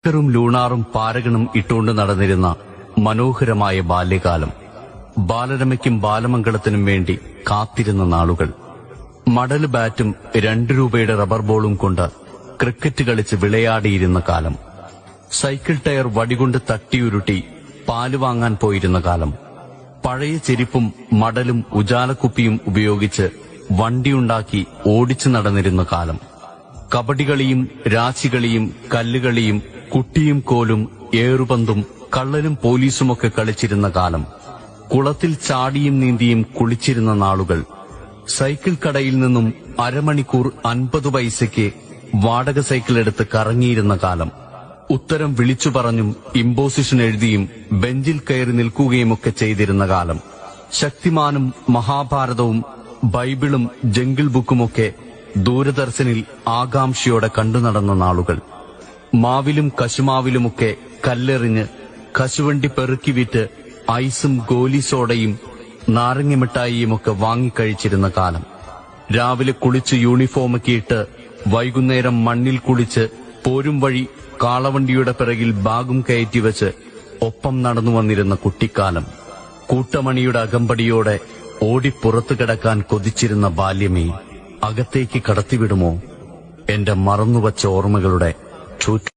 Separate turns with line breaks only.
സ്റ്റിക്കറും ലൂണാറും പാരകണും ഇട്ടുകൊണ്ട് നടന്നിരുന്ന മനോഹരമായ ബാല്യകാലം. ബാലരമയ്ക്കും ബാലമംഗളത്തിനും വേണ്ടി കാത്തിരുന്ന നാളുകൾ. മടല് ബാറ്റും 2 രൂപയുടെ റബ്ബർ ബോളും കൊണ്ട് ക്രിക്കറ്റ് കളിച്ച് വിളയാടിയിരുന്ന കാലം. സൈക്കിൾ ടയർ വടികൊണ്ട് തട്ടിയുരുട്ടി പാല് വാങ്ങാൻ പോയിരുന്ന കാലം. പഴയ ചെരിപ്പും മടലും ഉജാലക്കുപ്പിയും ഉപയോഗിച്ച് വണ്ടിയുണ്ടാക്കി ഓടിച്ചു നടന്നിരുന്ന കാലം. കബഡികളിയും രാശികളിയും കല്ലുകളിയും കുട്ടിയും കോലും ഏറുപന്തും കള്ളനും പോലീസുമൊക്കെ കളിച്ചിരുന്ന കാലം. കുളത്തിൽ ചാടിയും നീന്തിയും കുളിച്ചിരുന്ന നാളുകൾ. സൈക്കിൾ കടയിൽ നിന്നും അരമണിക്കൂർ 50 പൈസയ്ക്ക് വാടക സൈക്കിൾ എടുത്ത് കറങ്ങിയിരുന്ന കാലം. ഉത്തരം വിളിച്ചു പറഞ്ഞും ഇമ്പോസിഷൻ എഴുതിയും ബെഞ്ചിൽ കയറി നിൽക്കുകയുമൊക്കെ ചെയ്തിരുന്ന കാലം. ശക്തിമാനും മഹാഭാരതവും ബൈബിളും ജംഗിൾ ബുക്കുമൊക്കെ ദൂരദർശനിൽ ആകാംക്ഷയോടെ കണ്ടു നടന്ന നാളുകൾ. മാവിലും കശുമാവിലുമൊക്കെ കല്ലെറിഞ്ഞ് കശുവണ്ടി പെറുക്കി വിറ്റ് ഐസും ഗോലി സോഡയും നാരങ്ങമിഠായിയുമൊക്കെ വാങ്ങിക്കഴിച്ചിരുന്ന കാലം. രാവിലെ കുളിച്ച് യൂണിഫോമൊക്കെ ഇട്ട് വൈകുന്നേരം മണ്ണിൽ കുളിച്ച് പോരും വഴി കാളവണ്ടിയുടെ പിറകിൽ ബാഗും കയറ്റിവെച്ച് ഒപ്പം നടന്നു വന്നിരുന്ന കുട്ടിക്കാലം. കൂട്ടമണിയുടെ അകമ്പടിയോടെ ഓടിപ്പുറത്തു കിടക്കാൻ കൊതിച്ചിരുന്ന ബാല്യമേ, അകത്തേക്ക് കടത്തിവിടുമോ എന്റെ മറന്നുവച്ച ഓർമ്മകളുടെ ചൂറ്റ്.